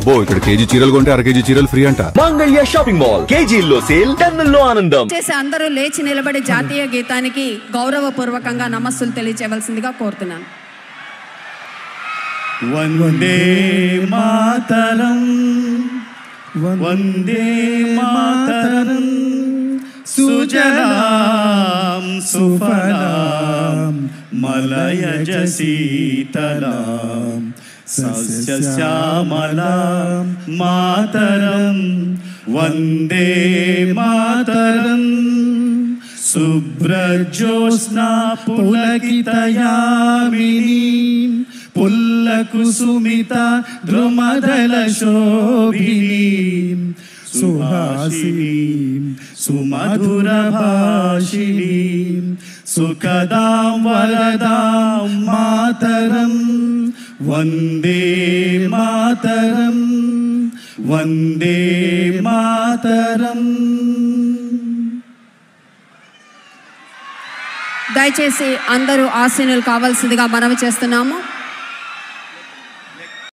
అబ్బో ఇక్కడ కేజీ చీరలు కొంటే అర కేజీ చీరలు ఫ్రీ అంట. మంగళ్య షాపింగ్ మాల్, కేజీల్లో సేల్, టన్నుల్లో ఆనందం. చేసి అందరూ లేచి నిలబడి జాతీయ గీతానికి గౌరవపూర్వకంగా నమస్సులు తెలియజేయవలసిందిగా కోరుతున్నాను. వందే మాతరం, వందే మాతరం, సుజలాం సుఫలాం మలయజ శీతలాం సస్యశ్యామలాం మాతరం, వందే మాతరం. శుభ్రజ్యోత్స్నా పులకితయామినీం పుల్లకుసుమిత ద్రుమదల శోభినీం సుహాసినీం సుమధుర భాషిణీం సుఖదాం వరదాం మాతరం, వందే మాతరం, వందే మాతరం. దయచేసి అందరూ ఆసీనులు కావాల్సిందిగా మనవి చేస్తున్నాము.